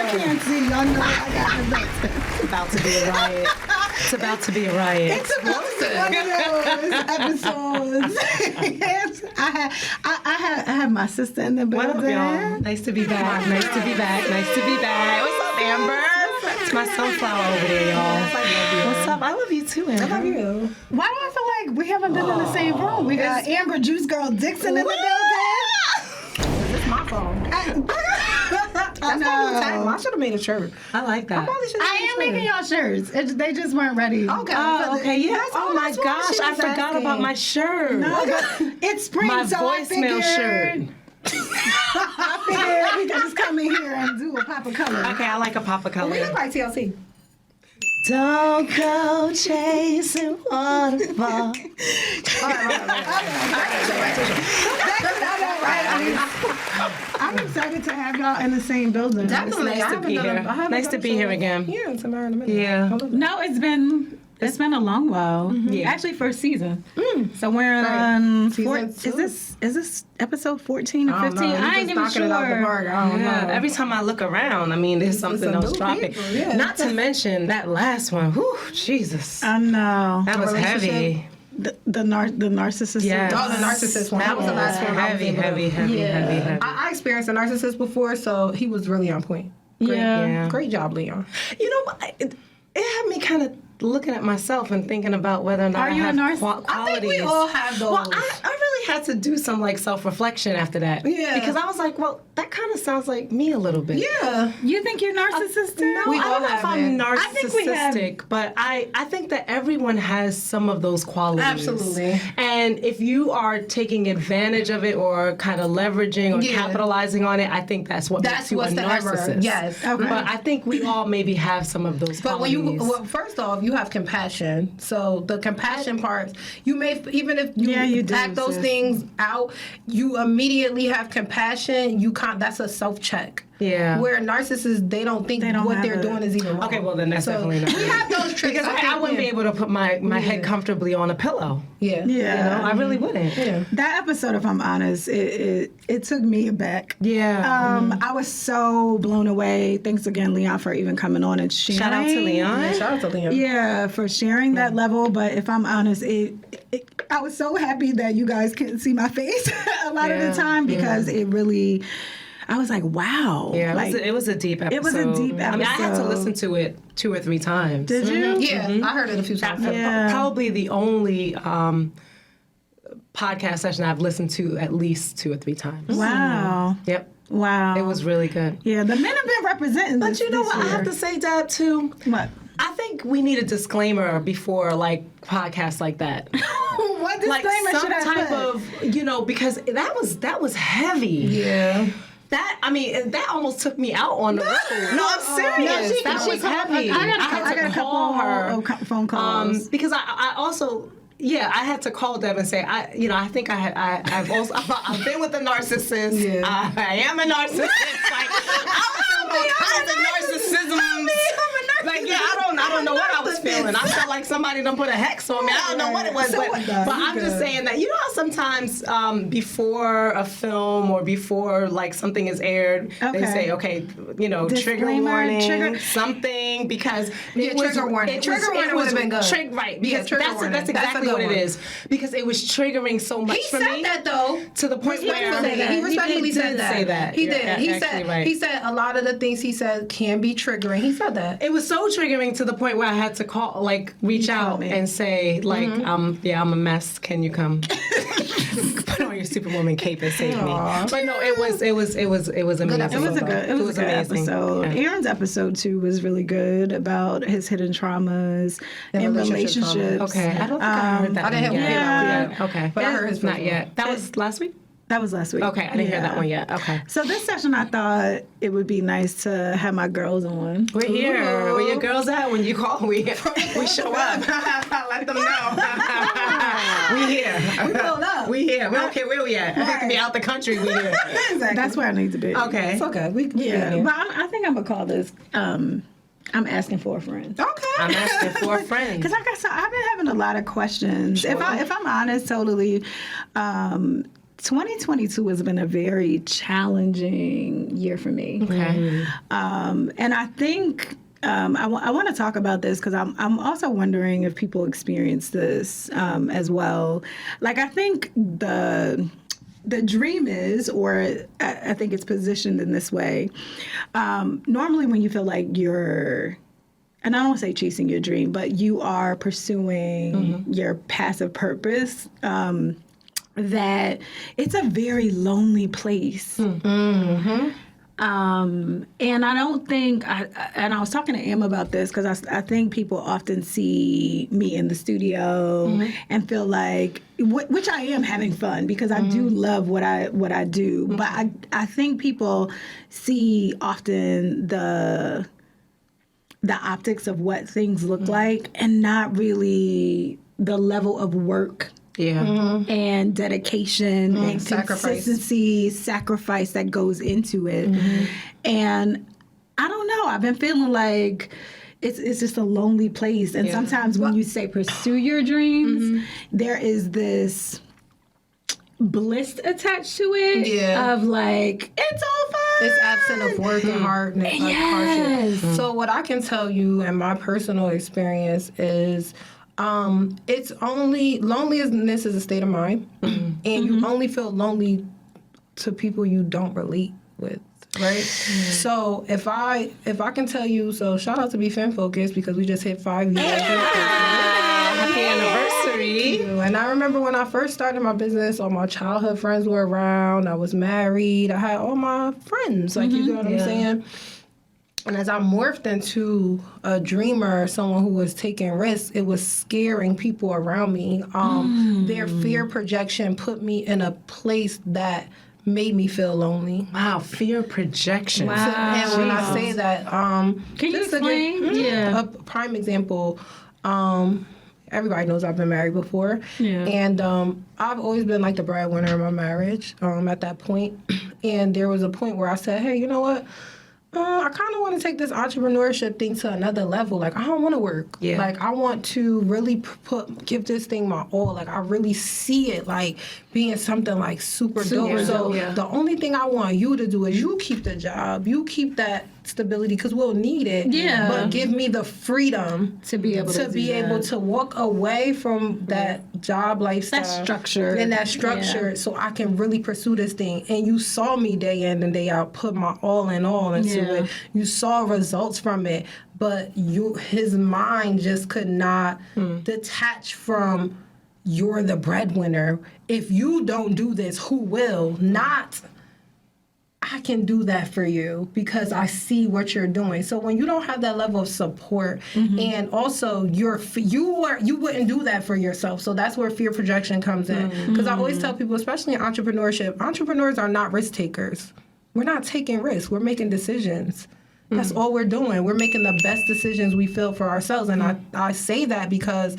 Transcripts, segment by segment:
y'all can't see. Y'all know I got the best. It's about to be a riot. It's about to be a riot. It's about to be one of those episodes. Yes, I have my sister in the building. What up, y'all? Nice to be back. Nice to be back. Nice to be back. What's up, Amber? It's my sunflower over there, y'all. What's up? I love you too, Amber. I love you. Why do I feel like we haven't been in the same room? We got Amber Juice Girl Dixon in the building. It's my phone. I know. I should have made a shirt. I like that. I am making y'all shirts. They just weren't ready. Okay. Oh, okay. Yeah. Oh my gosh, I forgot about my shirt. No, it's spring, My so voicemail shirt. I figured we could just come in here and do a pop of color. Okay, I like a pop of color. We look like TLC. Don't go chasing waterfall. I'm excited to have y'all in the same building. Definitely. Nice to be here. Nice to be here again. Yeah, it's a minute. Yeah. No, it's been a long while. Yeah. Actually, first season. So we're on Season 2? Is this episode 14 or 15? I ain't even sure. It out the park. I don't know. Every time I look around, I mean, there's something some else new dropping. people, yeah. Not to mention that last one. Whew, Jesus. I know. That was heavy. The narcissist. Yes. Oh, the narcissist one. That was the last one. Heavy. I experienced a narcissist before, so he was really on point. Great, Yeah. Great job, Leon. You know, it had me kind of looking at myself and thinking about whether or not Are you I a have narcissist? I think we all have those. Well, I really had to do some like self-reflection after that. Yeah. Because I was like, well, that kind of sounds like me a little bit. Yeah. You think you're narcissistic? No, We I all don't know if have I'm it. narcissistic, I think we have- but I think that everyone has some of those qualities. Absolutely. And if you are taking advantage of it or kind of leveraging or Yeah. capitalizing on it, I think that's what makes you a what's the narcissist. ever. Yes. Okay. But I think we all maybe have some of those But when qualities. first off, you have compassion. So the compassion part, you may, even if you do, act those sis. things out, you immediately have compassion. That's a self-check. Yeah. Where narcissists, they don't think don't what have they're it. doing is even wrong. Okay, well then that's definitely not. We have those tricks. Because I wouldn't be able to put my head comfortably on a pillow. Yeah. Yeah. I really wouldn't. Yeah. That episode, if I'm honest, it took me aback. Yeah. I was so blown away. Thanks again, Leon, for even coming on and sharing. Shout out to Leon. Yeah, shout out to Liam. Yeah, for sharing that level. But if I'm honest, I was so happy that you guys couldn't see my face a lot of the time because it really, I was like, wow. Yeah, like, it was a deep episode. It was a deep I mean, I had to episode. listen to it 2 or 3 times. Did you? Yeah, I heard it a few times. Yeah. Probably the only podcast session I've listened to at least 2 or 3 times. Wow. Yep. Wow. It was really good. Yeah, the men have been representing But this, you know this what? I year. have to say, Deb, too. What? I think we need a disclaimer before, like, podcasts like that. What Like disclaimer some should I type put? of, because that was heavy. Yeah. That almost took me out on the road. No, I'm serious. No, that was heavy. I got had to a call her couple phone calls. because I also. Yeah, I had to call Deb and say, I think I've been with a narcissist. Yeah. I am a narcissist. Like, I was all kinds of narcissisms. Like, yeah, I don't know what I was feeling. I felt like somebody done put a hex on me. I don't know what it was, but I'm just saying that, how sometimes before a film or before like something is aired, they say, okay, trigger Disclaimer, warning, something, because trigger warning. Trigger warning would have been good. Right, because trigger warning. that's exactly what it is. Because it was triggering so much He for me. said that though. To the point where He respectfully said that. say that. He You're did. He actually said right. he said a lot of the things he said can be triggering. He said that. It was so triggering to the point where I had to call, like, reach out and say, like, I'm a mess. Can you come? Put on your Superwoman cape and save me. But no, it was amazing. It was a good amazing. episode. Yeah. Aaron's episode too was really good about his hidden traumas and relationships. Okay, I don't think I heard that. I didn't one hear yet. that one yet. Okay, But I heard his not first yet. That was last week. That was last week. Okay, I didn't hear that one yet. Okay. So this session, I thought it would be nice to have my girls on. We're here. Where your girls at? When you call, we show up. Let them know. We here. We pulled up. We here. We don't care where we at. I could be out the country. We here. Exactly. That's where I need to be. Okay. It's okay. We Yeah, but I think I'm gonna call this. I'm asking for a friend. Okay. I'm asking for a friend. Because like I said, I've been having a lot of questions. If I'm honest, totally. 2022 has been a very challenging year for me. Okay. And I think I want to talk about this because I'm also wondering if people experience this as well. Like, I think the dream is, or I think it's positioned in this way. Normally when you feel like you're, and I don't want to say chasing your dream, but you are pursuing your passive purpose, that it's a very lonely place. And I don't think, and I was talking to Em about this because I think people often see me in the studio and feel like, which I am having fun because I do love what I do, but I think people see often the optics of what things look like and not really the level of work and dedication and consistency, sacrifice that goes into it. And I don't know, I've been feeling like it's just a lonely place. And sometimes when you say pursue your dreams, there is this bliss attached to it of like, it's all fun. It's absent of work and hardness. Hardship. So what I can tell you in my personal experience is it's only, loneliness is a state of mind, and you only feel lonely to people you don't relate with, right? So if I can tell you, so shout out to Be Fan Focused because we just hit 5 years. Happy anniversary. And I remember when I first started my business, all my childhood friends were around. I was married. I had all my friends, like, you know what I'm saying? And as I morphed into a dreamer, someone who was taking risks, it was scaring people around me. Their fear projection put me in a place that made me feel lonely. Wow, fear projection. Wow. And when I say that, can you explain? A prime example, everybody knows I've been married before. And I've always been like the breadwinner in my marriage at that point. And there was a point where I said, hey, you know what? I kind of want to take this entrepreneurship thing to another level. Like, I don't want to work. Like, I want to really give this thing my all. Like, I really see it like being something like super dope. So the only thing I want you to do is you keep the job. You keep that stability because we'll need it. But give me the freedom to be able to walk away from that job lifestyle. That structure. And that structure so I can really pursue this thing. And you saw me day in and day out put my all into it. You saw results from it. But his mind just could not detach from you're the breadwinner. If you don't do this, who will? Not I can do that for you because I see what you're doing. So when you don't have that level of support, and also you wouldn't do that for yourself. So that's where fear projection comes in. Because I always tell people, especially in entrepreneurship, entrepreneurs are not risk takers. We're not taking risks. We're making decisions. That's all we're doing. We're making the best decisions we feel for ourselves. And I say that because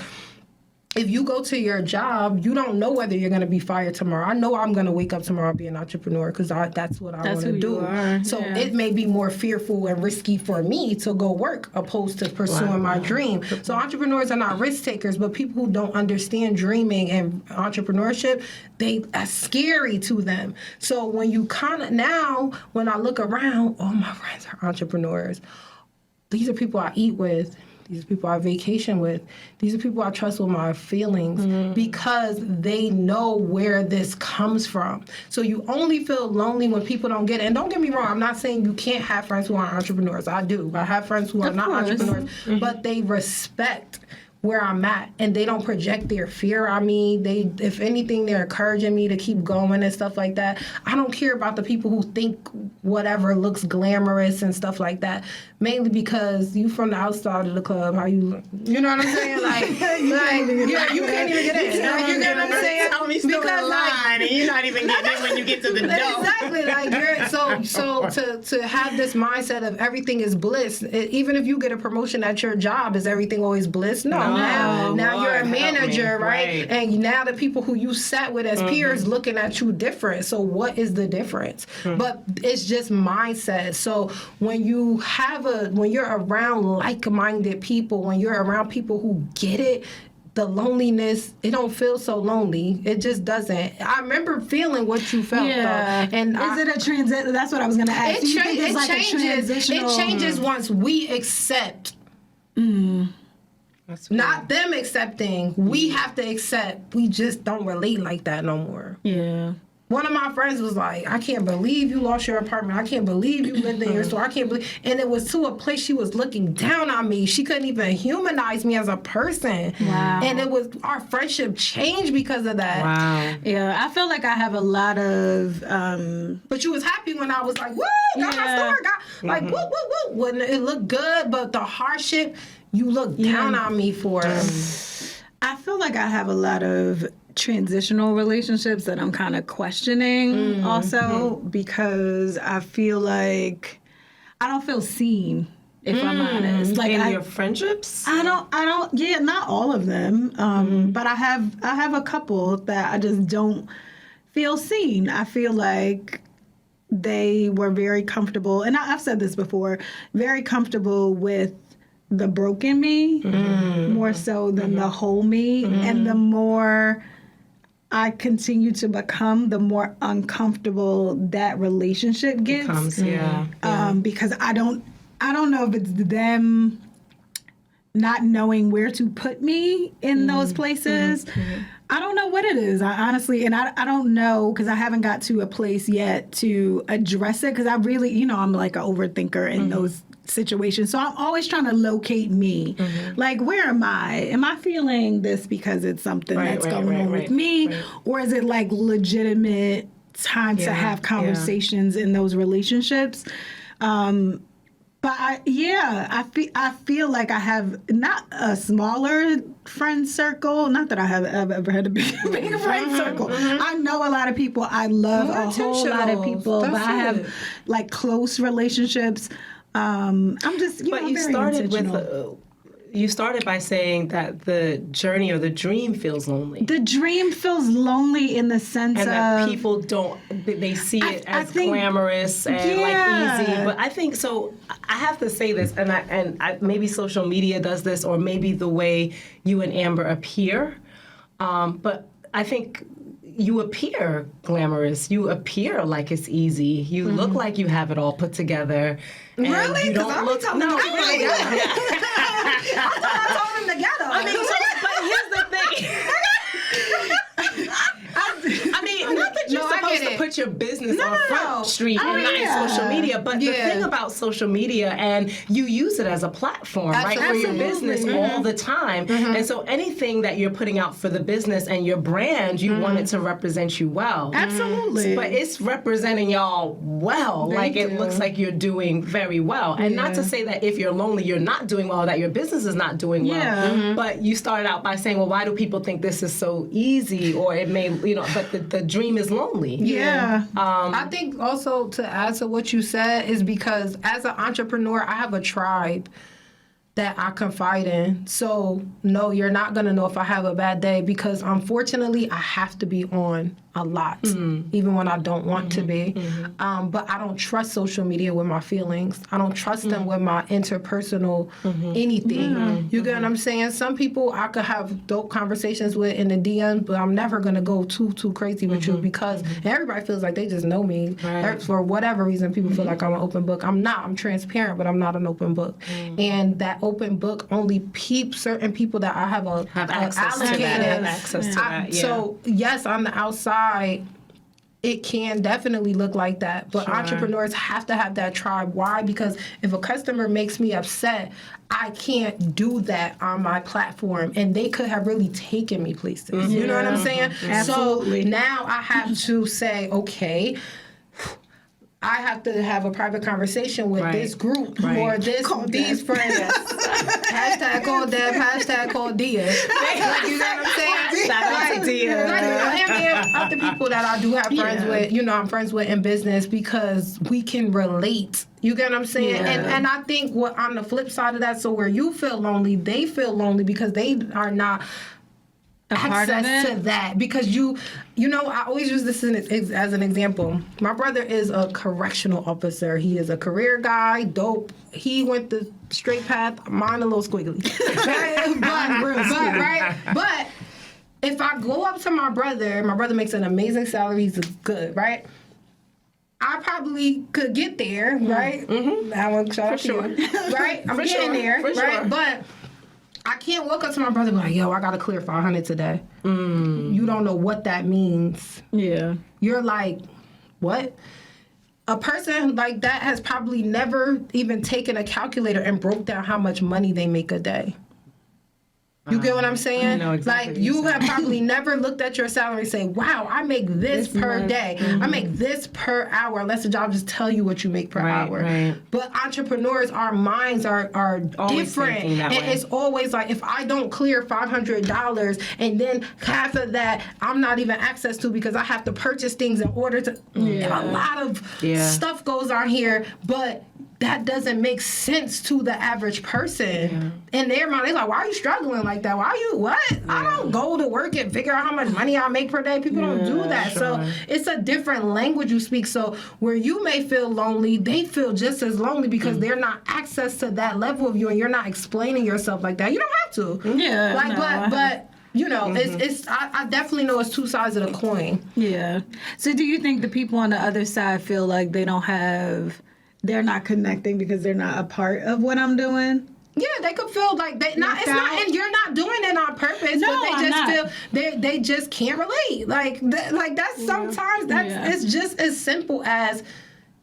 if you go to your job, you don't know whether you're going to be fired tomorrow. I know I'm going to wake up tomorrow and be an entrepreneur because that's what I want to do. So it may be more fearful and risky for me to go work opposed to pursuing my dream. So entrepreneurs are not risk takers, but people who don't understand dreaming and entrepreneurship, that's scary to them. So when you when I look around, all my friends are entrepreneurs. These are people I eat with. These are people I vacation with. These are people I trust with my feelings because they know where this comes from. So you only feel lonely when people don't get it. And don't get me wrong, I'm not saying you can't have friends who aren't entrepreneurs. I do. I have friends who are not entrepreneurs, but they respect where I'm at and they don't project their fear on me. If anything, they're encouraging me to keep going and stuff like that. I don't care about the people who think whatever looks glamorous and stuff like that. Mainly because you from the outside of the club, how you know what I'm saying? Like you can't even get in. You get what I'm saying? Tell me still in line and you're not even getting in when you get to the door. Exactly. Like to have this mindset of everything is bliss. Even if you get a promotion at your job, is everything always bliss? No. Now you're a manager, right? And now the people who you sat with as peers looking at you different. So what is the difference? But it's just mindset. So when you're around like-minded people, when you're around people who get it, the loneliness, it don't feel so lonely. It just doesn't. I remember feeling what you felt, though. And is it a transit? That's what I was going to ask. Do you think it's like changes, a transitional? It changes once we accept. Not them accepting. We have to accept. We just don't relate like that no more. Yeah. One of my friends was like, I can't believe you lost your apartment. I can't believe you lived in your store. I can't believe. And it was to a place she was looking down on me. She couldn't even humanize me as a person. Wow. And it was, our friendship changed because of that. Wow. Yeah, I feel like I have a lot of. But you was happy when I was like, woo, got my store. Like, woo, woo, woo. When it looked good, but the hardship, you look down on me for. I feel like I have a lot of transitional relationships that I'm kind of questioning also because I feel like I don't feel seen, if I'm honest. Like in your friendships? I don't yeah, not all of them. But I have a couple that I just don't feel seen. I feel like they were very comfortable, and I've said this before, very comfortable with the broken me more so than the whole me. And the more I continue to become, the more uncomfortable that relationship gets. Because I don't know if it's them not knowing where to put me in those places. I don't know what it is, I honestly, and I don't know because I haven't got to a place yet to address it because I really, I'm like an overthinker in those situations. So I'm always trying to locate me. Like, where am I? Am I feeling this because it's something that's going on with me? Or is it like legitimate time to have conversations in those relationships? But I feel like I have not a smaller friend circle. Not that I've ever had a big friend circle. I know a lot of people. I love a whole lot of people. But I have like close relationships. I'm just, but I'm you very started intentional. You started by saying that the journey or the dream feels lonely. The dream feels lonely in the sense and of... that people they see it as glamorous and like easy. But I think, so I have to say this, and I maybe social media does this, or maybe the way you and Amber appear. But I think you appear glamorous. You appear like it's easy. You look like you have it all put together. And really? You don't look... No, really. I thought I told them together. I mean, but here's the thing. I mean, not that you're supposed to put your business on Front Street and not in social media, but the thing about social media, and you use it as a platform, right, for your business all the time. And so anything that you're putting out for the business and your brand, you want it to represent you well. Absolutely. But it's representing y'all well. It looks like you're doing very well. And not to say that if you're lonely, you're not doing well, that your business is not doing well. But you started out by saying, well, why do people think this is so easy? Or it may, but the dream is lonely. I think also to add to what you said is because as an entrepreneur, I have a tribe that I confide in. So, no, you're not going to know if I have a bad day because, unfortunately, I have to be on a lot, even when I don't want to be. But I don't trust social media with my feelings. I don't trust them with my interpersonal anything. You get what I'm saying? Some people I could have dope conversations with in the DM, but I'm never going to go too crazy with you because everybody feels like they just know me. For whatever reason, people feel like I'm an open book. I'm not. I'm transparent, but I'm not an open book. And that open book only peeps certain people that I have access to that. So, yes, on the outside, it can definitely look like that. But entrepreneurs have to have that tribe. Why? Because if a customer makes me upset, I can't do that on my platform. And they could have really taken me places. You know what I'm saying? Absolutely. So now I have to say, okay, I have to have a private conversation with this group or these friends. Hashtag call Deb, hashtag call Dia. You know what I'm saying? Shout out to Dia. And other people that I do have friends with, I'm friends with in business because we can relate. You get what I'm saying? And I think on the flip side of that, so where you feel lonely, they feel lonely because they are not access to that, because you know, I always use this as an example. My brother is a correctional officer. He is a career guy, dope. He went the straight path. Mine a little squiggly. But if I go up to my brother makes an amazing salary. He's good, right? I probably could get there, right? Mm-hmm. I want to shout out to you, right? I'm getting there, right? Sure. But I can't walk up to my brother and be like, yo, I got to clear 500 today. You don't know what that means. Yeah. You're like, what? A person like that has probably never even taken a calculator and broke down how much money they make a day. You get what I'm saying? I know exactly like, you have probably never looked at your salary and say, wow, I make this per day. Mm-hmm. I make this per hour. Unless the job just tell you what you make per hour. Right. But entrepreneurs, our minds are different. And it's always like, if I don't clear $500 and then half of that I'm not even access to because I have to purchase things in order to... A lot of stuff goes on here, but that doesn't make sense to the average person. In their mind, they're like, why are you struggling like that? Why are you, what? I don't go to work and figure out how much money I make per day. People don't do that. Sure. So it's a different language you speak. So where you may feel lonely, they feel just as lonely because they're not access to that level of you, and you're not explaining yourself like that. You don't have to. Yeah. Like, but you know, it's. I definitely know it's two sides of the coin. Yeah. So do you think the people on the other side feel like they're not connecting because they're not a part of what I'm doing? Yeah, they could feel like and you're not doing it on purpose, but they just feel they just can't relate. Like that's sometimes it's just as simple as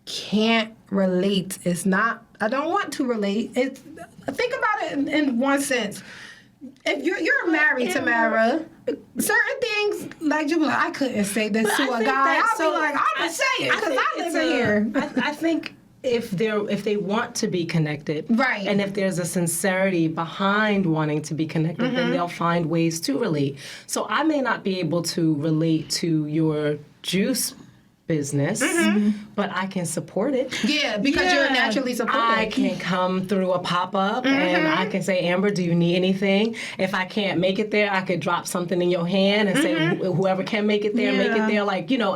can't relate. It's not, I don't want to relate. It's, think about it in one sense. If you're married, Tamara, certain things, like you be like, I couldn't say this to a guy. I'll be like, I'm gonna say it because I live in here. I think if they want to be connected, right, and if there's a sincerity behind wanting to be connected, then they'll find ways to relate. So I may not be able to relate to your juice business, but I can support it. Yeah, because you're naturally supportive. I can come through a pop-up and I can say, Amber, do you need anything? If I can't make it there, I could drop something in your hand and say, whoever can make it there, make it there. Like, you know,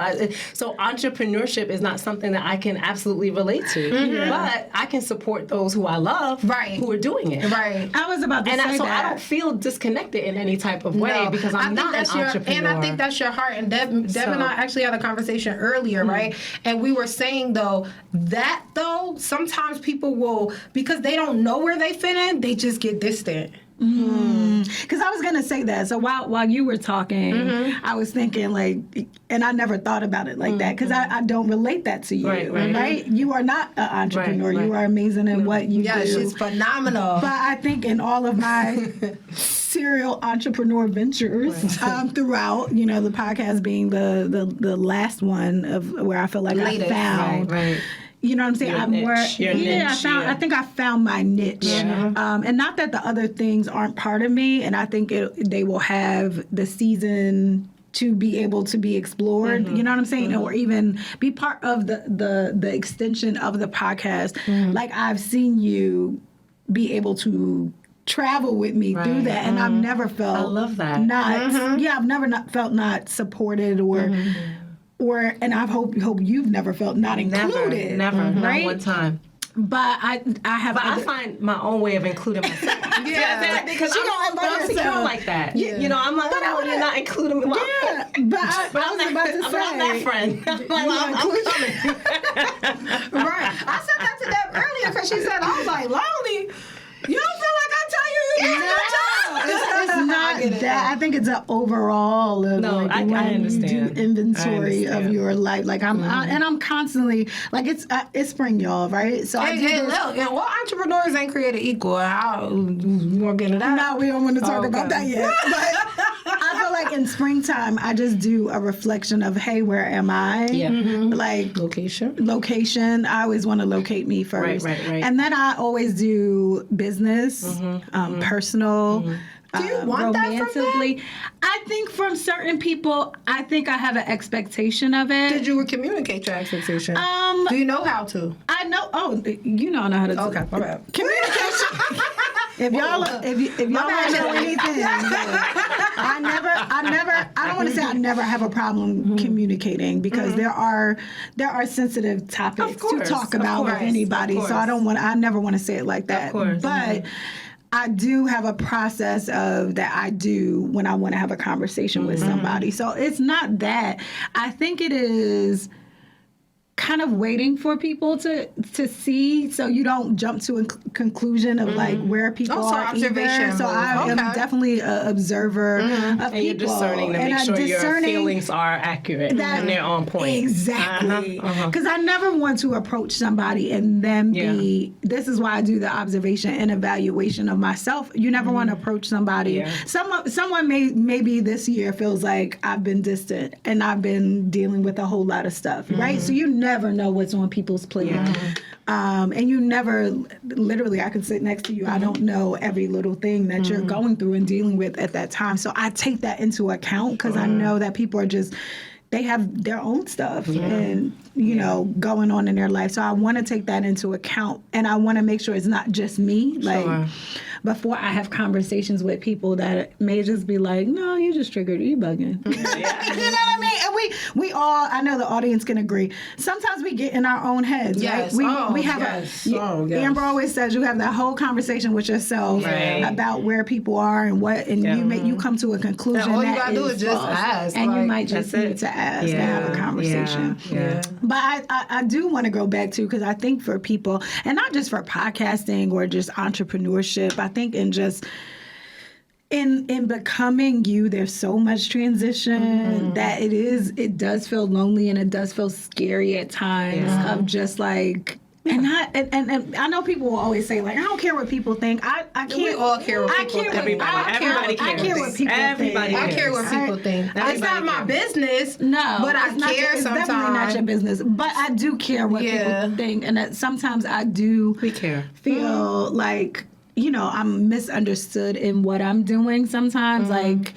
so entrepreneurship is not something that I can absolutely relate to, but I can support those who I love who are doing it. Right. I was about to say that. So I don't feel disconnected in any type of way because I'm not an entrepreneur. And I think that's your heart. And Deb and I actually had a conversation earlier, right? And we were saying, sometimes people will, because they don't know where they fit in, they just get distant. Because I was going to say that. So while you were talking, I was thinking, like, and I never thought about it like that, because I don't relate that to you, right? You are not an entrepreneur. You are amazing in what you do. Yeah, she's phenomenal. But I think in all of my serial entrepreneur ventures throughout, you know, the podcast being the last one of where I feel like I found. You know what I'm saying? I think I found my niche. Yeah. And not that the other things aren't part of me, and I think they will have the season to be able to be explored, you know what I'm saying? Or even be part of the extension of the podcast. Like, I've seen you be able to travel with me through that, and I've never felt... I love that. I've never felt not supported and I hope you've never felt not included. Never, not one time. But I find my own way of including myself. Because I'm secure like that. Yeah. You know, I'm like, you're not including me. Well, but I'm not that friend. I'm coming. Right. I said that to Deb earlier because she said, I was like, lonely. You don't feel like I tell you it's not that. I think it's an overall of I understand. You do inventory of your life. Like I'm constantly like it's spring, y'all, right? So look, all entrepreneurs ain't created equal. You want to get into that? No, we don't want to talk about that yet. But I feel like in springtime, I just do a reflection of, hey, where am I? Yeah. Like location. I always want to locate me first. Right. And then I always do business, personal. Do you want that from them? I think from certain people, I think I have an expectation of it. Did you communicate your expectation? Do you know how to? I know. Oh, you know how to do it. Okay, all right. Communication. If y'all know anything, I don't want to say I never have a problem communicating, because there are sensitive topics to talk about with anybody. So I never want to say it like that. But I do have a process that I do when I want to have a conversation with somebody. So it's not that. I think it is kind of waiting for people to see, so you don't jump to a conclusion of like where people are either. So I am definitely an observer of people. And you're discerning to make sure your feelings are accurate and they're on point. Exactly. Because I never want to approach somebody and then this is why I do the observation and evaluation of myself. You never want to approach somebody. Someone maybe this year feels like I've been distant and I've been dealing with a whole lot of stuff, right? So you never know what's on people's plate. And you never, literally, I can sit next to you. I don't know every little thing that you're going through and dealing with at that time. So I take that into account, because I know that people are they have their own stuff and, going on in their life. So I want to take that into account, and I want to make sure it's not just me. Like, before I have conversations with people that may just be like, no, you just triggered, you bugging. You know what I mean? And we all, I know the audience can agree, sometimes we get in our own heads, right? We have Amber always says you have that whole conversation with yourself about where people are and what, and you come to a conclusion. And all you that gotta do is just ask. And you might just need to ask and have a conversation. But I do want to go back to, because I think for people, and not just for podcasting or just entrepreneurship, I think in just in becoming you, there's so much transition that it does feel lonely, and it does feel scary at times of just like. And I know people will always say, like, I don't care what people think. I can't. We all care what people think. Everybody cares. I care what people think. I care what people think. It's not my business. No, but I care it's sometimes. It's definitely not your business. But I do care what people think, and that sometimes I do. We care. Feel like, I'm misunderstood in what I'm doing sometimes, like,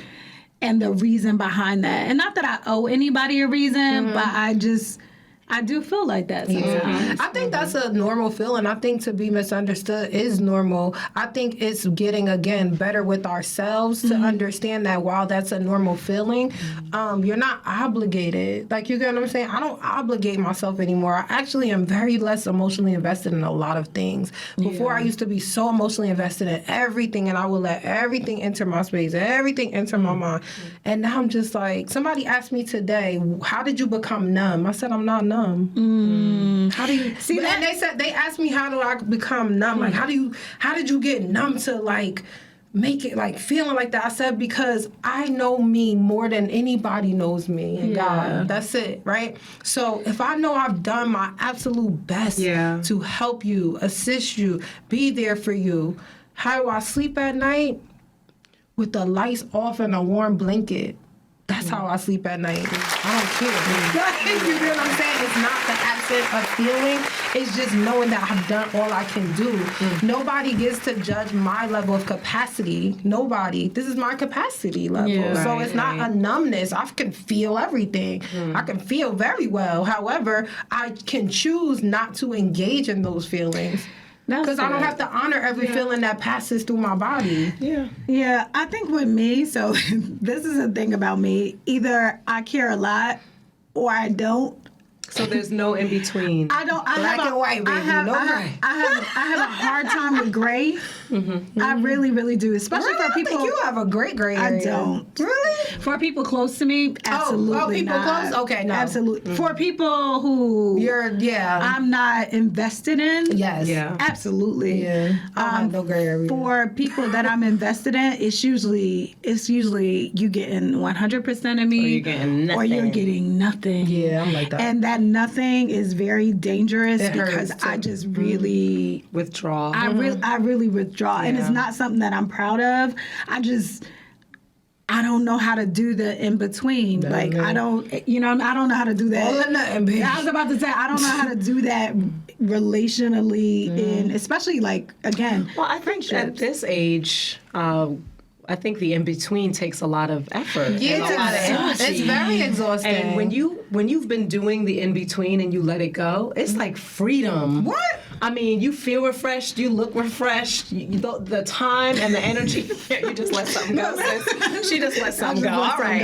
and the reason behind that. And not that I owe anybody a reason, but I do feel like that sometimes. I think that's a normal feeling. I think to be misunderstood is normal. I think it's getting, again, better with ourselves to understand that while that's a normal feeling, you're not obligated. Like, you get what I'm saying? I don't obligate myself anymore. I actually am very less emotionally invested in a lot of things. Before, I used to be so emotionally invested in everything, and I would let everything enter my space, everything enter my mind. And now I'm just like, somebody asked me today, how did you become numb? I said, I'm not numb. How do you see that? And they asked me, how do I become numb? Like, how did you get numb to like make it like feeling like that? I said, because I know me more than anybody knows me, and God, that's it, right? So if I know I've done my absolute best to help you, assist you, be there for you, how do I sleep at night? With the lights off and a warm blanket. That's how I sleep at night. I don't care. You know what I'm saying? It's not the absence of feeling. It's just knowing that I've done all I can do. Nobody gets to judge my level of capacity. Nobody. This is my capacity level. So it's not a numbness. I can feel everything. I can feel very well. However, I can choose not to engage in those feelings. Because I don't have to honor every feeling that passes through my body. Yeah, I think with me, so this is the thing about me. Either I care a lot or I don't. So there's no in between. I don't. Black and white, baby. No gray. I have a hard time with gray. I really, really do. Especially for people. I think you have a great gray area. I don't. Really? For people close to me, absolutely people not. close? Okay, no. Absolutely. For people who I'm not invested in. Yes. Yeah. Absolutely. Yeah. I don't have no gray area. For people that I'm invested in, it's usually you getting 100% of me, or you're getting nothing. Or you're getting nothing. Yeah, I'm like that. And that nothing is very dangerous because I just really withdraw. I really withdraw, and it's not something that I'm proud of. I don't know how to do the in between. I don't know how to do that. All or nothing, baby. I was about to say I don't know how to do that relationally, in especially like again. Well, I think at this age. I think the in-between takes a lot of effort. Yeah, and a lot of energy. It's very exhausting. And when you've been doing the in-between and you let it go, it's like freedom. What? I mean, you feel refreshed, you look refreshed, the time and the energy, you just let something go, sis. She just let something go. All right.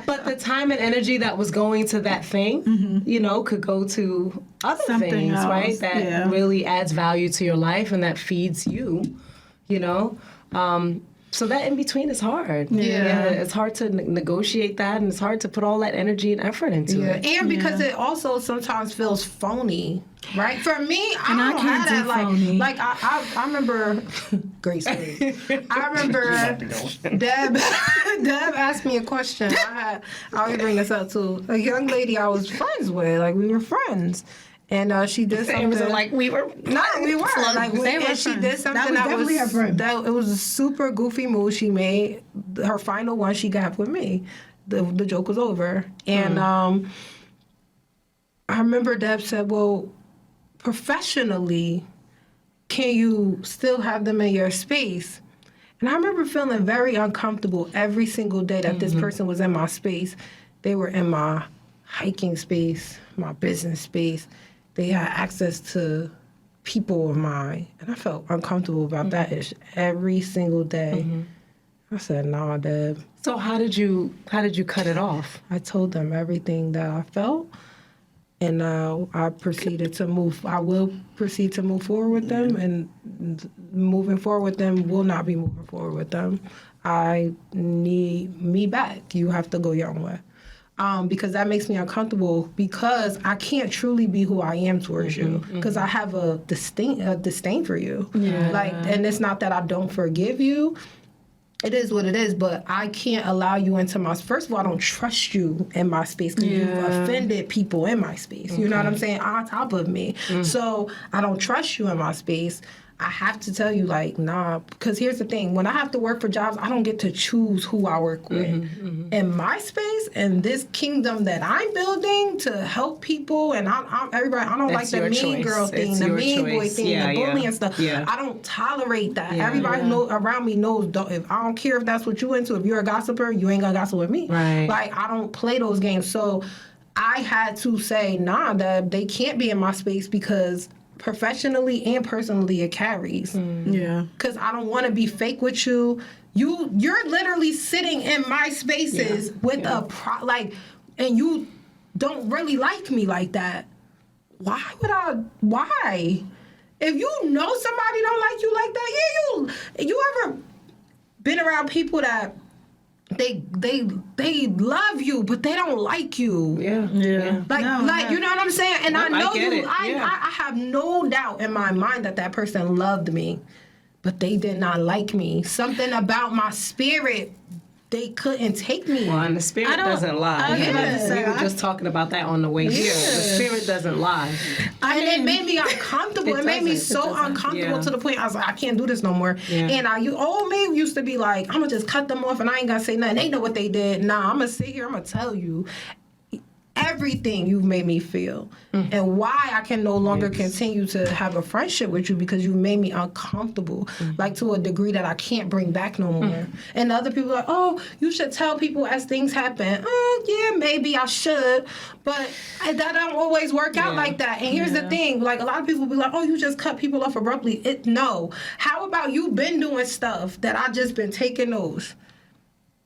But the time and energy that was going to that thing, you know, could go to other Something things, else, right? That really adds value to your life and that feeds you, you know? So that in between is hard. Yeah, it's hard to negotiate that, and it's hard to put all that energy and effort into it. And because it also sometimes feels phoney, right? For me, I don't have that. Like I remember, great story. I remember Deb asked me a question. I always bring this up too. A young lady I was friends with, like we were friends. And she did something. It was like we were. No, we were. Like she did something that was it was a super goofy move she made. Her final one she got with me. The joke was over, and I remember Deb said, "Well, professionally, can you still have them in your space?" And I remember feeling very uncomfortable every single day that this person was in my space. They were in my hiking space, my business space. They had access to people of mine, and I felt uncomfortable about that ish every single day. I said, "Nah, Deb." So how did you cut it off? I told them everything that I felt, and I proceeded to move. I will proceed to move forward with them, and moving forward with them will not be moving forward with them. I need me back. You have to go your own way. Because that makes me uncomfortable because I can't truly be who I am towards you because I have a disdain for you. Like, and it's not that I don't forgive you. It is what it is, but I can't allow you into my... First of all, I don't trust you in my space because you've offended people in my space. You know what I'm saying? On top of me. So I don't trust you in my space. I have to tell you, like, nah, because here's the thing. When I have to work for jobs, I don't get to choose who I work with. In my space, in this kingdom that I'm building to help people, and everybody, I don't like the mean girl thing, the mean boy thing, the bullying stuff. I don't tolerate that. Everybody around me knows, if I don't care if that's what you into, if you're a gossiper, you ain't gonna gossip with me. Like, I don't play those games. So I had to say, nah, that they can't be in my space because professionally and personally it carries. Because I don't want to be fake with you. You're literally sitting in my spaces with and you don't really like me like that. Why? If you know somebody don't like you like that, you ever been around people that they love you, but they don't like you. Like you know what I'm saying? And I know I have no doubt in my mind that person loved me, but they did not like me. Something about my spirit, they couldn't take me. Well, and the spirit doesn't lie. We were just talking about that on the way here. The spirit doesn't lie. It made me uncomfortable. It made me so uncomfortable to the point I was like, I can't do this no more. And old me used to be like, I'm going to just cut them off and I ain't going to say nothing. They know what they did. Nah, I'm going to sit here. I'm going to tell you everything you've made me feel and why I can no longer continue to have a friendship with you because you made me uncomfortable, like to a degree that I can't bring back no more. And other people are like, oh, you should tell people as things happen. Yeah, maybe I should, but that don't always work out like that. And here's the thing, like a lot of people be like, oh, you just cut people off abruptly. No. How about you been doing stuff that I just been taking those?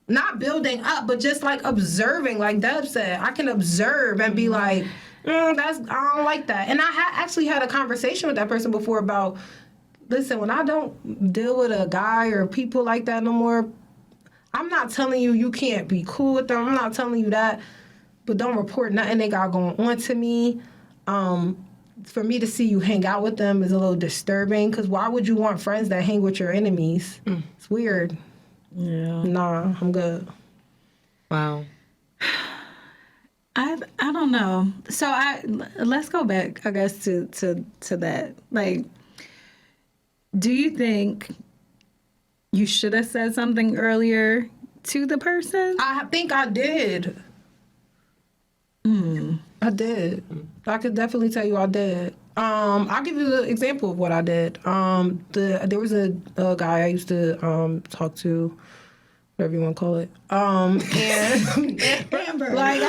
Not building up, but just like observing, like Deb said. I can observe and be like, I don't like that. And I actually had a conversation with that person before about, listen, when I don't deal with a guy or people like that no more, I'm not telling you can't be cool with them. I'm not telling you that, but don't report nothing they got going on to me. For me to see you hang out with them is a little disturbing because why would you want friends that hang with your enemies? It's weird. Nah, I'm good. Wow. I don't know. So let's go back, I guess, to that. Like, do you think you should have said something earlier to the person? I think I did. I did. I could definitely tell you I did. I'll give you the example of what I did. There was a guy I used to talk to whatever you want to call it. And Amber. like,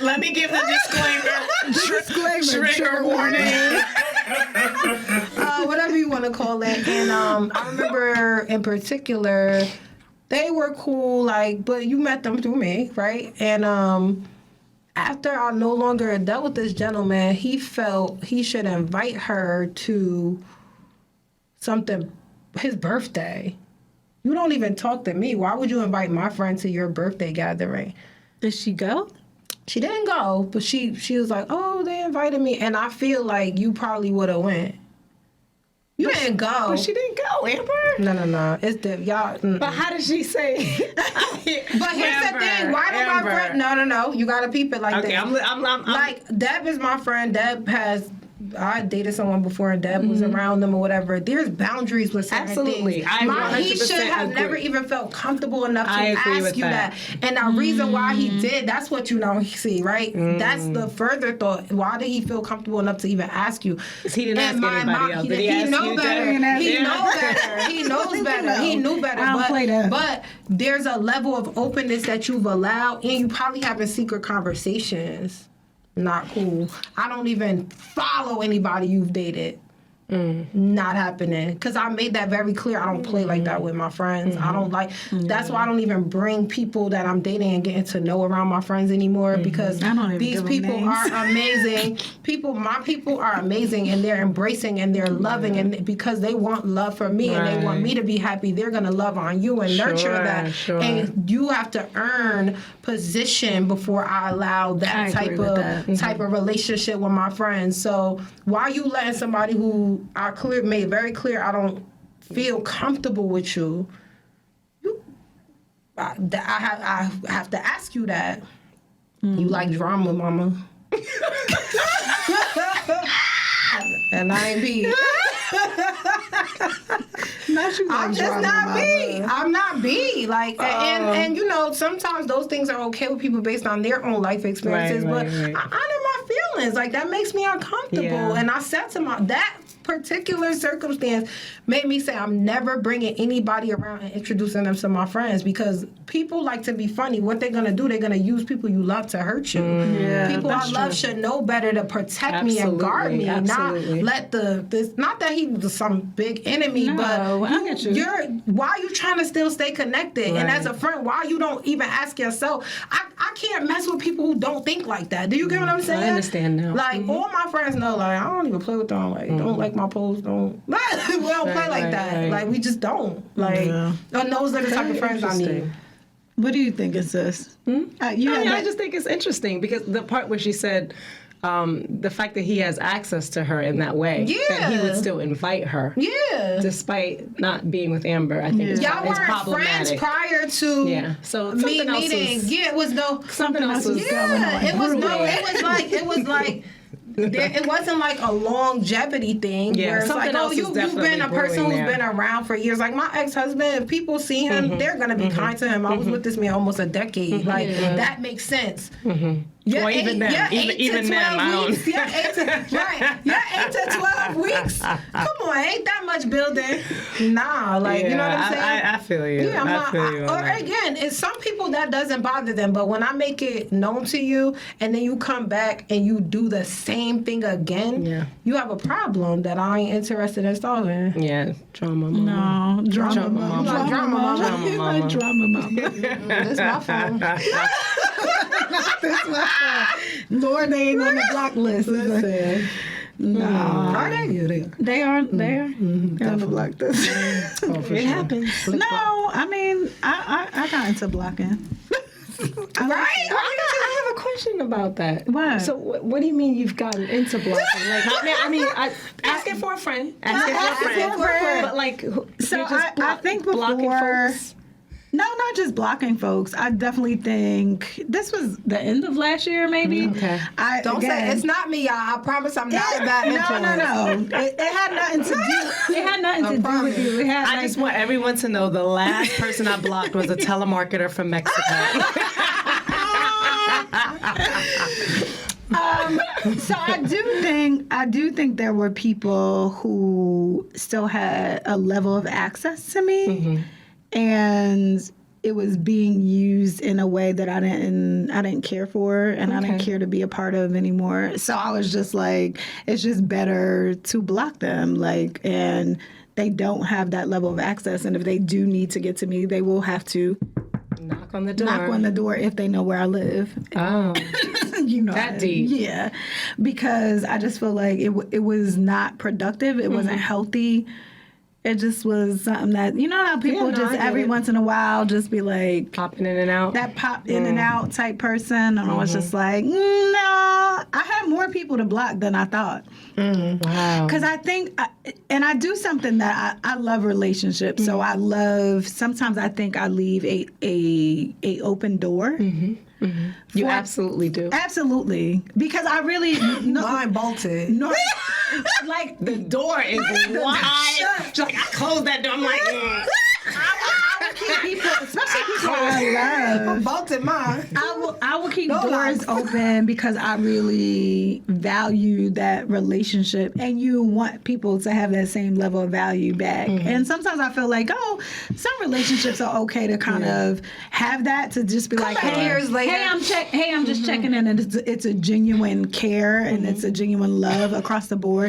Let me give the disclaimer. Trigger warning. whatever you want to call it. And I remember in particular, they were cool, like, but you met them through me, right? And after I no longer dealt with this gentleman, he felt he should invite her to something, his birthday. You don't even talk to me. Why would you invite my friend to your birthday gathering? Did she go? She didn't go, but she was like, oh, they invited me. And I feel like you probably would have went. You didn't go. But she didn't go, Amber. No. It's the y'all. But how did she say? But here's the thing. Why did my friend? No. You gotta peep it like Okay, this. I'm like Deb is my friend. Deb has. I dated someone before and Deb was around them or whatever. There's boundaries with certain Absolutely. things. I He should have agree. never even felt comfortable enough to I agree ask with you that. And the reason why he did, that's what you don't see, right? That's the further thought. Why did he feel comfortable enough to even ask you? He didn't ask anybody else. Did he ask know you, better. Deb? He knows better. He knows better. He knew better. I don't play that. But there's a level of openness that you've allowed, and you probably having secret conversations. Not cool. I don't even follow anybody you've dated. Not happening. Because I made that very clear. I don't play like that with my friends. I don't like... That's why I don't even bring people that I'm dating and getting to know around my friends anymore, because I don't even these give them people names. are amazing. My people are amazing, and they're embracing and they're loving, and because they want love from me and they want me to be happy, they're going to love on you and nurture that. Sure. And you have to earn position before I allow that type of relationship with my friends. So why are you letting somebody who I made very clear I don't feel comfortable with you? I have to ask you that. You like drama, mama. And I ain't be. I'm just not B. I'm not B. Like, and you know, sometimes those things are okay with people based on their own life experiences. Right. I honor my feelings. Like, that makes me uncomfortable. Yeah. And I said to that particular circumstance made me say I'm never bringing anybody around and introducing them to my friends, because people like to be funny. What they're gonna do, they're gonna use people you love to hurt you. People I love should know better to protect me and guard me, not let this. Not that he was some big enemy, but why are you trying to still stay connected? And as a friend, why you don't even ask yourself? I can't mess with people who don't think like that. Do you get what I'm saying? I understand now. Like, all my friends know, like, I don't even play with them. Like, don't like my posts, don't. We don't play like that. Right. Like, we just don't. Like, and those are the type of friends I need. What do you think is this? I just think it's interesting, because the part where she said the fact that he has access to her in that way, that he would still invite her, despite not being with Amber, I think it's problematic. Friends prior to so me meeting. It was something else was going on. It was like. It wasn't like a longevity thing where it's like, oh, you've been a person who's been around for years. Like, my ex-husband, if people see him, they're going to be kind to him. I was with this man almost a decade. Like, that makes sense. Yeah, or even them. Even them, I don't. 8 to 12 weeks. Come on, ain't that much building. Nah, like, you know what I'm saying? I feel you. Yeah, I feel you. Or again, it's some people that doesn't bother them, but when I make it known to you and then you come back and you do the same thing again, you have a problem that I ain't interested in solving. Yeah, drama mama. No, drama mama. Drama mama. Drama mama. That's my phone. That's my phone. Lord, they ain't on the block list. No. Are they? They are. They're on the block list. It happens. No, I mean, I got into blocking. I have a question about that. What? So what do you mean you've gotten into blocking? Like, asking for a friend. Asking for a friend. But like, so I think blocking folks. No, not just blocking folks. I definitely think this was the end of last year, maybe. Okay. Don't say it's not me, y'all. I promise I'm not a bad influence. No. It had nothing to do. It had nothing to do with you. It had. I just want everyone to know the last person I blocked was a telemarketer from Mexico. So I do think there were people who still had a level of access to me. And it was being used in a way that I didn't care for, and I didn't care to be a part of anymore. So I was just like, it's just better to block them, like, and they don't have that level of access. And if they do need to get to me, they will have to knock on the door. Knock on the door if they know where I live. Oh, you know that deep. Yeah, because I just feel like it was not productive. It wasn't healthy. It just was something that, you know how people just every once in a while just be like... Popping in and out. That pop in and out type person. And I was just like, no. I had more people to block than I thought. Wow. Because I think, and I do something that I love relationships. So I love, sometimes I think I leave a open door. You absolutely do. Absolutely. Because I really... Mine bolted. No, like the door is wide. She's like, I closed that door. I'm like, I will keep people, especially people I love. Bolted mine. I will keep doors open because I really value that relationship, and you want people to have that same level of value back. And sometimes I feel like, some relationships are okay to kind of have that, to just be like, hey, years later. I'm just checking in, and it's a genuine care and it's a genuine love across the board.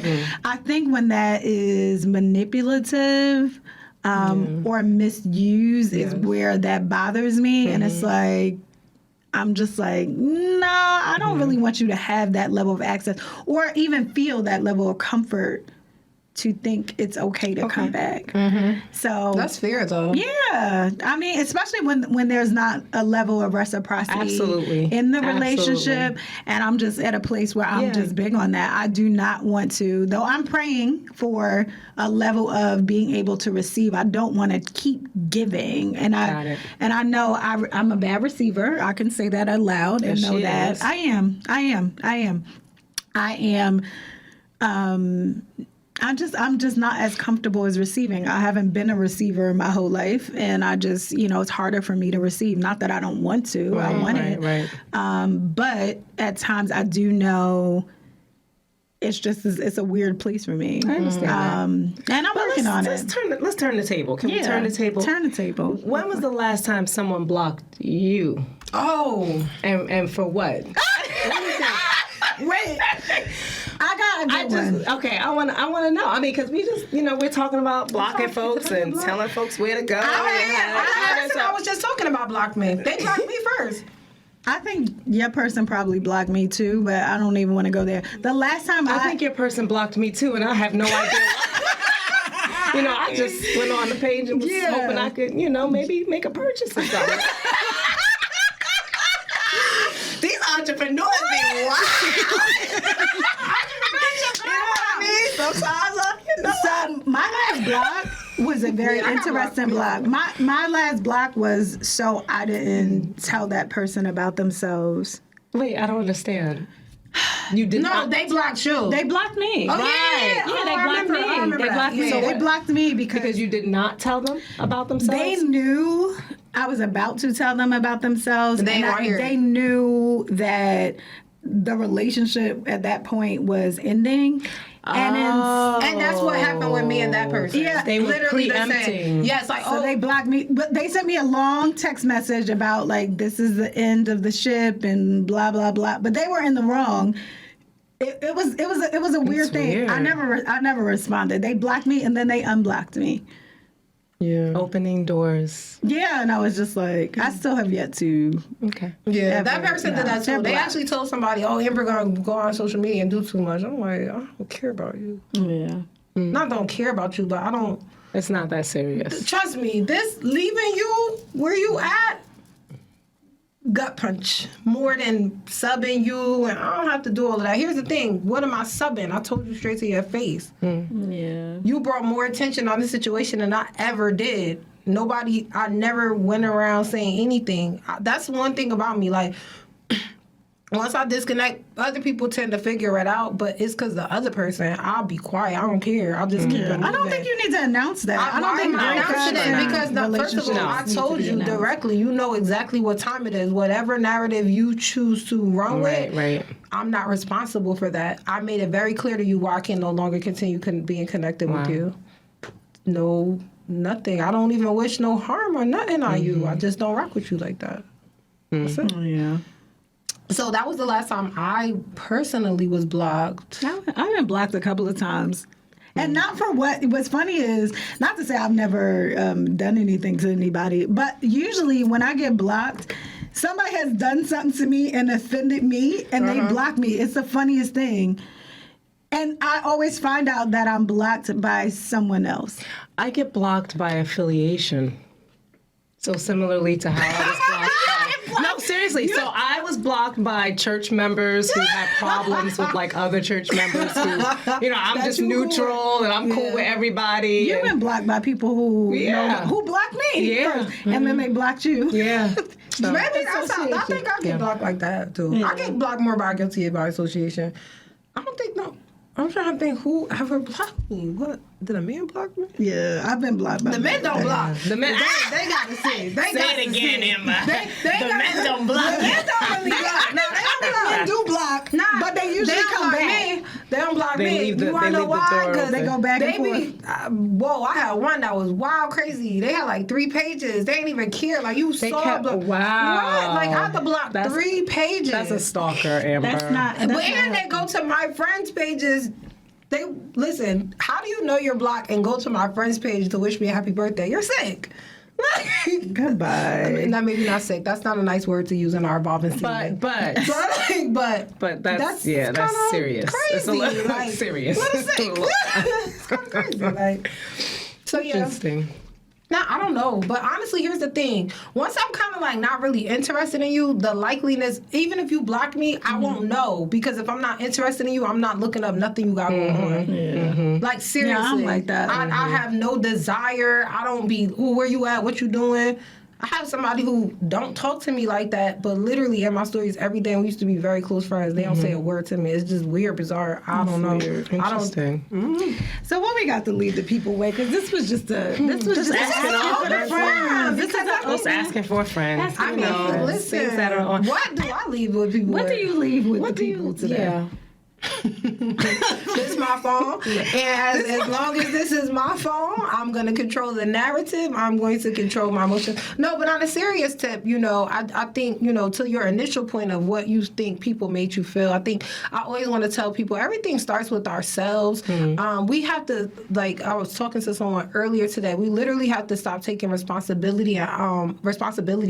I think when that is manipulative or misused is where that bothers me. And it's like, I'm just like, no, I don't really want you to have that level of access or even feel that level of comfort to think it's okay to come back. So that's fair, though. Yeah, I mean, especially when there's not a level of reciprocity in the relationship, and I'm just at a place where I'm just big on that. I do not want to, though I'm praying for a level of being able to receive. I don't want to keep giving, and I know I'm a bad receiver. I can say that out loud and know that I am. I'm just not as comfortable as receiving. I haven't been a receiver my whole life, and I just, it's harder for me to receive. Not that I don't want to. I want it. But at times I do know it's a weird place for me. I understand that. And I'm working on it. Let's turn the table. Can we turn the table? Turn the table. When was the last time someone blocked you? Oh. And for what? Wait. I got a good one. Okay, I want to know. I mean, because we just, we're talking about blocking folks and telling folks where to go. I was just talking about block me. They blocked me first. I think your person probably blocked me too, but I don't even want to go there. The last time I think your person blocked me too, and I have no idea. I just went on the page and was hoping I could, maybe make a purchase or something. These entrepreneurs be wild. Sometimes So my last block was a very interesting block. My last block was so I didn't tell that person about themselves. Wait, I don't understand. You did not. No, they blocked you. They blocked me. Oh, right. Yeah, they blocked me. They blocked me. So they blocked me because you did not tell them about themselves? They knew I was about to tell them about themselves. They knew that the relationship at that point was ending. And that's what happened with me and that person. Yeah, they were literally preempting. Yes, so they blocked me, but they sent me a long text message about like this is the end of the ship and blah blah blah. But they were in the wrong. It was a weird thing. I never responded. They blocked me and then they unblocked me. Yeah. Opening doors. Yeah, and I was just like, I still have yet to. Okay. Yeah, that person did that too. They actually told somebody, Amber gonna go on social media and do too much. I'm like, I don't care about you. Yeah. Not don't care about you, but I don't. It's not that serious. Trust me, this leaving you where you at, gut punch more than subbing you, and I don't have to do all of that. Here's the thing, what am I subbing? I told you straight to your face. Yeah. You brought more attention on this situation than I ever did. I never went around saying anything. That's one thing about me, like, once I disconnect, other people tend to figure it out, but it's because the other person, I'll be quiet. I don't care. I'll just keep it moving. I don't think you need to announce that. I don't think announcing it because, first of all, I told you directly. You know exactly what time it is. Whatever narrative you choose to run with, I'm not responsible for that. I made it very clear to you why I can no longer continue being connected with you. No nothing. I don't even wish no harm or nothing on you. I just don't rock with you like that. That's it. Yeah. So that was the last time I personally was blocked. I've been blocked a couple of times. And not for what's funny is, not to say I've never done anything to anybody, but usually when I get blocked, somebody has done something to me and offended me, and they block me. It's the funniest thing. And I always find out that I'm blocked by someone else. I get blocked by affiliation. So similarly to how I was blocked. No, seriously. So I was blocked by church members who had problems with like other church members who, I'm just neutral and I'm cool with everybody. You've been blocked by people who who blocked me first, and then they blocked you. Yeah. So. Maybe I think I get blocked like that too. Yeah. I get blocked more by guilty by association. I don't think I'm trying to think who ever blocked me. What? Did a man block me? Yeah, I've been blocked by the men. Don't block. The men. They got to see. Say it again, Emma. The men don't block. The men don't really block. No, they do block. Nah, but they usually come back. Me. They don't block me. You want to know why? Because they go back and forth. Whoa, I had one that was wild crazy. They had like 3 pages. They didn't even care. Like you saw. Wow. What? Like I had to block 3 pages. That's a stalker, Amber. That's not. And they go to my friends' pages. They listen. How do you know you're blocked and go to my friend's page to wish me a happy birthday? You're sick. Goodbye. I mean, that maybe not sick. That's not a nice word to use in our evolving season. But that's serious. Crazy. It's a little serious. It's kind of crazy. Like, so yeah. Interesting. Now, I don't know, but honestly, here's the thing. Once I'm kind of like not really interested in you, the likeliness, even if you block me, I won't know. Because if I'm not interested in you, I'm not looking up nothing you got going on. Yeah. Like, seriously. Yeah, I'm like that. I have no desire. I don't be, where you at? What you doing? I have somebody who don't talk to me like that, but literally in my stories every day, we used to be very close friends. They don't say a word to me. It's just weird, bizarre. I don't know. Interesting. So what we got to lead the people with? Because this was just asking for a friend. Just asking for a friend. I mean, listen. What do I leave with people? What do you leave with the people today? Yeah. This is my phone, and as long as this is my phone, I'm going to control the narrative. I'm going to control my emotions. No, but on a serious tip, I think, to your initial point of what you think people made you feel, I think I always want to tell people everything starts with ourselves. We have to, like I was talking to someone earlier today, we literally have to stop taking responsibility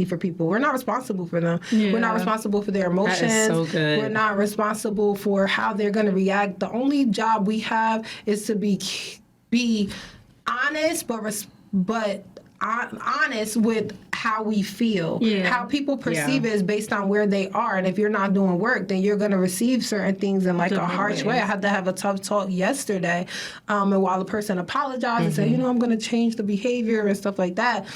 for people. We're not responsible for them. Yeah. We're not responsible for their emotions. That is so good. We're not responsible for how they're going to react. The only job we have is to be honest, but honest with how we feel. Yeah. How people perceive it is based on where they are. And if you're not doing work, then you're going to receive certain things in like a harsh way. I had to have a tough talk yesterday, and while the person apologized and said, I'm going to change the behavior and stuff like that,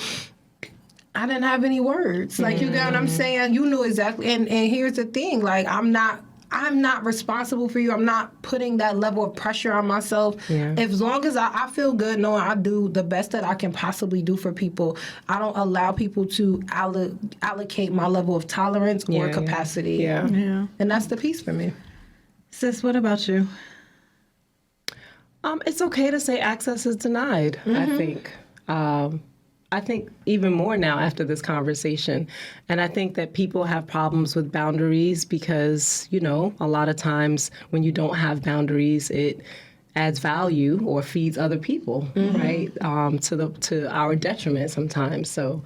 I didn't have any words. Like, you get what I'm saying? You knew exactly. And here's the thing. Like, I'm not responsible for you. I'm not putting that level of pressure on myself. Yeah. As long as I feel good knowing I do the best that I can possibly do for people, I don't allow people to allocate my level of tolerance or capacity. Yeah. And that's the piece for me. Sis, what about you? It's okay to say access is denied, I think. I think even more now after this conversation. And I think that people have problems with boundaries because, a lot of times when you don't have boundaries, it adds value or feeds other people, right? To our detriment sometimes. So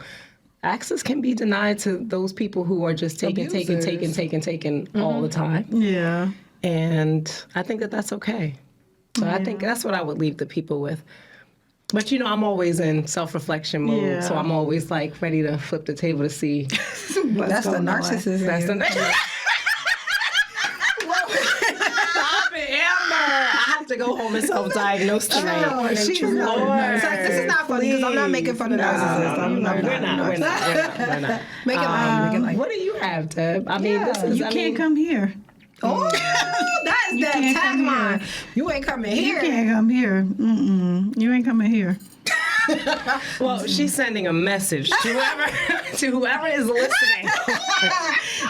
access can be denied to those people who are just taking all the time. Yeah. And I think that that's okay. So I think that's what I would leave the people with. But, I'm always in self-reflection mode, so I'm always, like, ready to flip the table to see. That's the narcissist. That's the narcissist. Stop it, Amber. I have to go home and self-diagnose tonight. No, she's not. This is not funny because I'm not making fun of narcissists. We're not. Make it light. What do you have, Deb? I mean, you can't come here. Oh, that's that tagline. You ain't coming here. You can't come here. You ain't coming here. Well, she's sending a message to whoever is listening.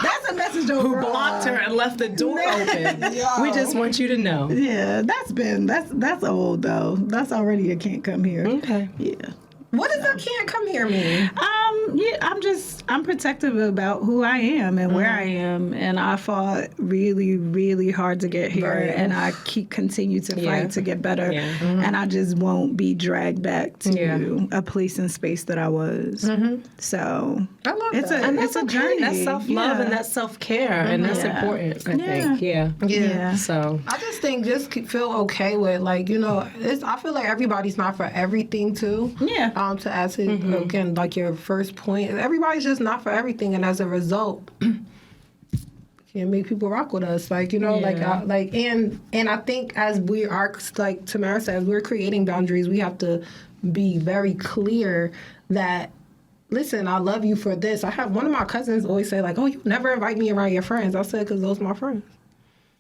That's a message over. Who blocked her and left the door open. We just want you to know. Yeah, that's old though. That's already a can't come here. Okay. Yeah. What does that can't come here mean? Yeah, I'm protective about who I am and where I am, and I fought really, really hard to get here, and I continue to fight to get better, and I just won't be dragged back to a place and space that I was. So I love that. It's a journey. That's self-love and that's self-care, and that's important. I think. Yeah. So I just think feel okay with I feel like everybody's not for everything too. Yeah. To add to again your first point, everybody's just not for everything, and as a result, can't make people rock with us. And I think as we are, like Tamara says, we're creating boundaries. We have to be very clear that. Listen, I love you for this. I have one of my cousins always say oh, you never invite me around your friends. I said because those are my friends.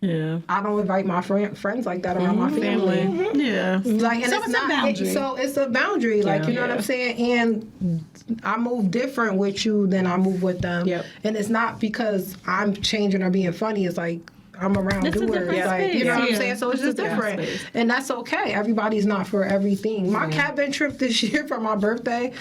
Yeah, I don't invite my friends like that around my family. Yeah, and it's a boundary. So it's a boundary, you know what I'm saying. And I move different with you than I move with them. Yep. And it's not because I'm changing or being funny. It's I'm around doers, you know what I'm saying. So it's just different, and that's okay. Everybody's not for everything. My cabin trip this year for my birthday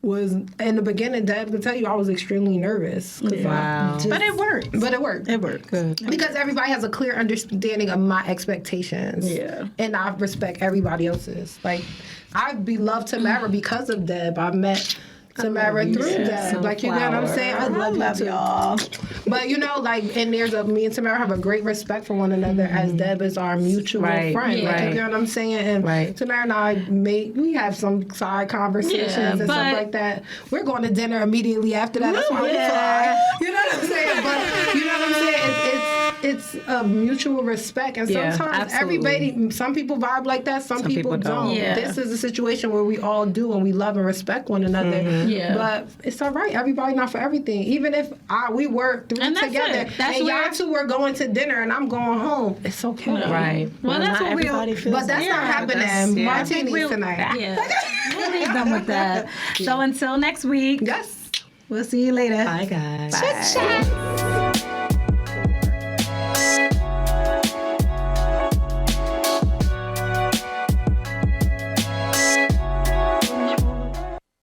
was in the beginning. Dad could tell you I was extremely nervous. Wow. But it worked. It worked. Good. Because everybody has a clear understanding of my expectations. Yeah. And I respect everybody else's. I beloved Tamara because of Deb. I met Tamara through Deb. You know what I'm saying? I love y'all. But and me and Tamara have a great respect for one another as Deb is our mutual friend. You know what I'm saying? And Tamara and I we have some side conversations and stuff like that. We're going to dinner immediately after that. That's why we fly. You know what I'm saying? But you know what I'm saying? It's a mutual respect, and sometimes some people vibe like that, some people don't. Yeah. This is a situation where we all do, and we love and respect one another. Yeah. But it's all right. Everybody not for everything. Even if we work through it together, and y'all two are going to dinner, and I'm going home, it's okay. Right. Well, that's what everybody feels. But that's not happening. Martinis tonight. Yeah. We'll leave them with that. So until next week. Yes. We'll see you later. Bye, guys. Bye.